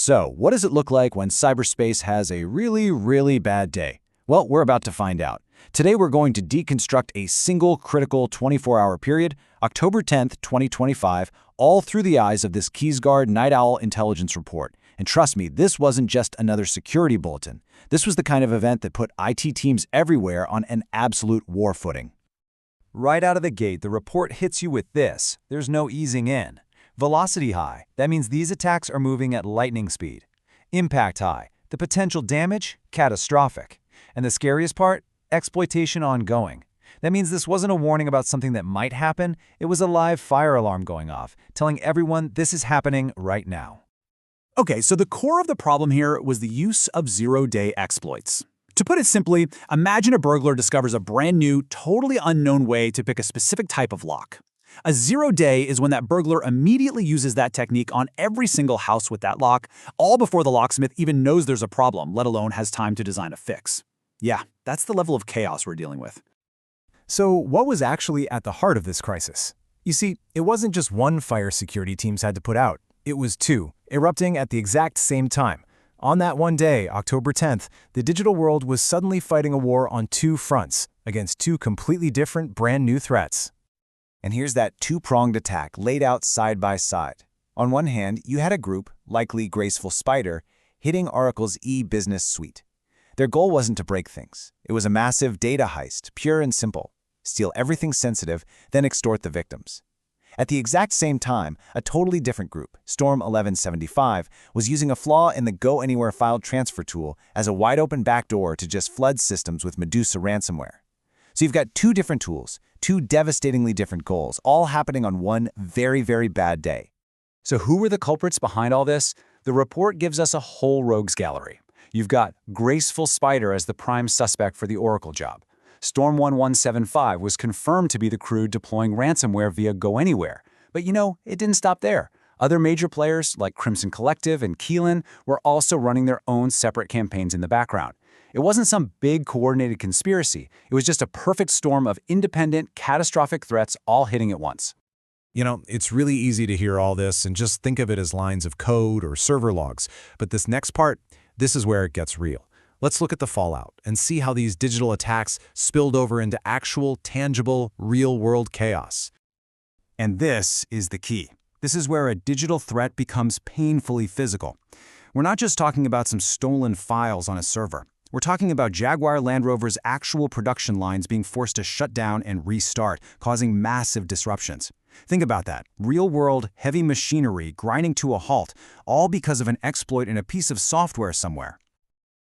So, what does it look like when cyberspace has a really, really bad day? Well, we're about to find out. Today, we're going to deconstruct a single critical 24-hour period, October 10th, 2025, all through the eyes of this KeysGuard NIGHTOWL intelligence report. And trust me, this wasn't just another security bulletin. This was the kind of event that put IT teams everywhere on an absolute war footing. Right out of the gate, the report hits you with this. There's no easing in. Velocity high. That means these attacks are moving at lightning speed. Impact high. The potential damage? Catastrophic. And the scariest part? Exploitation ongoing. That means this wasn't a warning about something that might happen. It was a live fire alarm going off, telling everyone this is happening right now. Okay, so the core of the problem here was the use of zero-day exploits. To put it simply, imagine a burglar discovers a brand new, totally unknown way to pick a specific type of lock. A zero-day is when that burglar immediately uses that technique on every single house with that lock, all before the locksmith even knows there's a problem, let alone has time to design a fix. Yeah, that's the level of chaos we're dealing with. So what was actually at the heart of this crisis? You see, it wasn't just one fire security teams had to put out. It was two, erupting at the exact same time. On that one day, October 10th, the digital world was suddenly fighting a war on two fronts, against two completely different brand new threats. And here's that two-pronged attack laid out side by side. On one hand, you had a group, likely Graceful Spider, hitting Oracle's e-business suite. Their goal wasn't to break things. It was a massive data heist, pure and simple. Steal everything sensitive, then extort the victims. At the exact same time, a totally different group, Storm 1175, was using a flaw in the GoAnywhere file transfer tool as a wide-open backdoor to just flood systems with Medusa ransomware. So you've got two different tools, two devastatingly different goals, all happening on one very, very bad day. So who were the culprits behind all this? The report gives us a whole rogues gallery. You've got Graceful Spider as the prime suspect for the Oracle job. Storm 1175 was confirmed to be the crew deploying ransomware via GoAnywhere. But you know, it didn't stop there. Other major players like Crimson Collective and Keelan were also running their own separate campaigns in the background. It wasn't some big coordinated conspiracy. It was just a perfect storm of independent, catastrophic threats all hitting at once. You know, it's really easy to hear all this and just think of it as lines of code or server logs. But this next part, this is where it gets real. Let's look at the fallout and see how these digital attacks spilled over into actual, tangible, real-world chaos. And this is the key. This is where a digital threat becomes painfully physical. We're not just talking about some stolen files on a server. We're talking about Jaguar Land Rover's actual production lines being forced to shut down and restart, causing massive disruptions. Think about that. Real-world, heavy machinery grinding to a halt, all because of an exploit in a piece of software somewhere.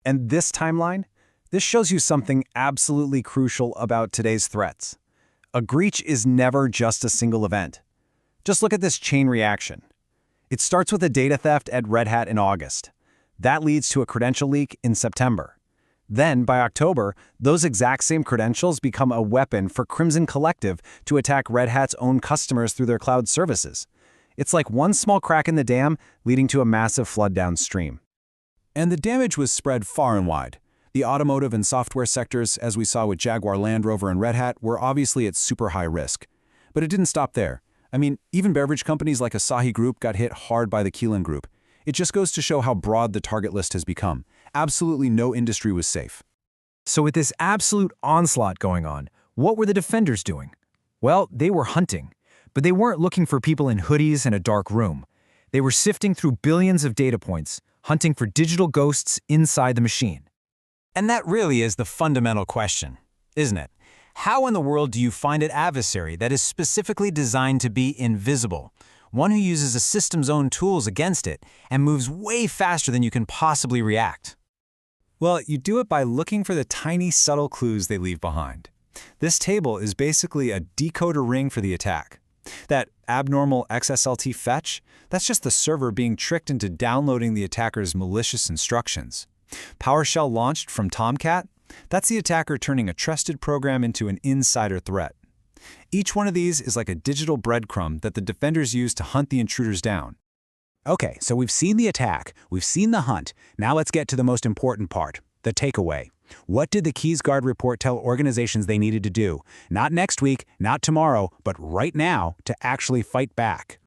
And this timeline? This shows you something absolutely crucial about today's threats. A breach is never just a single event. Just look at this chain reaction. It starts with a data theft at Red Hat in August. That leads to a credential leak in September. Then, by October, those exact same credentials become a weapon for Crimson Collective to attack Red Hat's own customers through their cloud services. It's like one small crack in the dam leading to a massive flood downstream. And the damage was spread far and wide. The automotive and software sectors, as we saw with Jaguar Land Rover and Red Hat, were obviously at super high risk. But it didn't stop there. I mean, even beverage companies like Asahi Group got hit hard by the Keelan Group. It just goes to show how broad the target list has become. Absolutely no industry was safe. So with this absolute onslaught going on, what were the defenders doing? Well, they were hunting. But they weren't looking for people in hoodies in a dark room. They were sifting through billions of data points, hunting for digital ghosts inside the machine. And that really is the fundamental question, isn't it? How in the world do you find an adversary that is specifically designed to be invisible? One who uses a system's own tools against it and moves way faster than you can possibly react. Well, you do it by looking for the tiny, subtle clues they leave behind. This table is basically a decoder ring for the attack. That abnormal XSLT fetch, that's just the server being tricked into downloading the attacker's malicious instructions. PowerShell launched from Tomcat, that's the attacker turning a trusted program into an insider threat. Each one of these is like a digital breadcrumb that the defenders use to hunt the intruders down. Okay, so we've seen the attack, we've seen the hunt. Now let's get to the most important part, the takeaway. What did the KeysGuard report tell organizations they needed to do? Not next week, not tomorrow, but right now to actually fight back.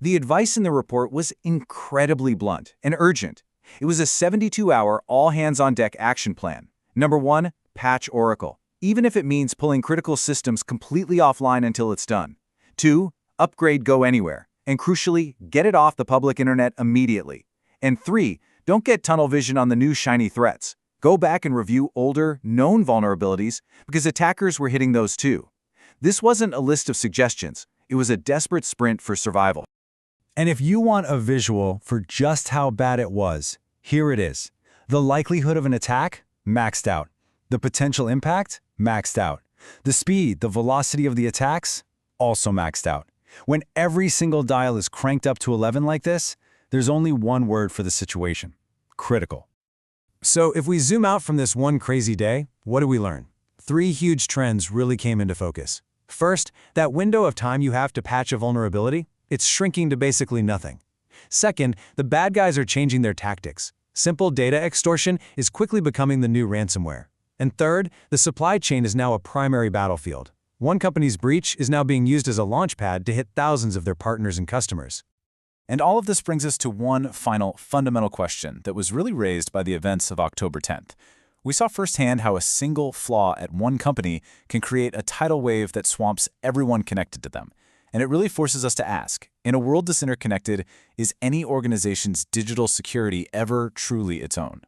The advice in the report was incredibly blunt and urgent. It was a 72-hour, all-hands-on-deck action plan. Number 1, patch Oracle, even if it means pulling critical systems completely offline until it's done. 2, upgrade GoAnywhere, and crucially, get it off the public internet immediately. And 3, don't get tunnel vision on the new shiny threats. Go back and review older, known vulnerabilities because attackers were hitting those too. This wasn't a list of suggestions. It was a desperate sprint for survival. And if you want a visual for just how bad it was, here it is. The likelihood of an attack? Maxed out. The potential impact? Maxed out. The speed, the velocity of the attacks? Also maxed out. When every single dial is cranked up to 11 like this, there's only one word for the situation: critical. So if we zoom out from this one crazy day, what do we learn? 3 huge trends really came into focus. First, that window of time you have to patch a vulnerability, it's shrinking to basically nothing. Second, the bad guys are changing their tactics. Simple data extortion is quickly becoming the new ransomware. And third, the supply chain is now a primary battlefield. One company's breach is now being used as a launchpad to hit thousands of their partners and customers. And all of this brings us to one final fundamental question that was really raised by the events of October 10th. We saw firsthand how a single flaw at one company can create a tidal wave that swamps everyone connected to them. And it really forces us to ask, in a world this interconnected, is any organization's digital security ever truly its own?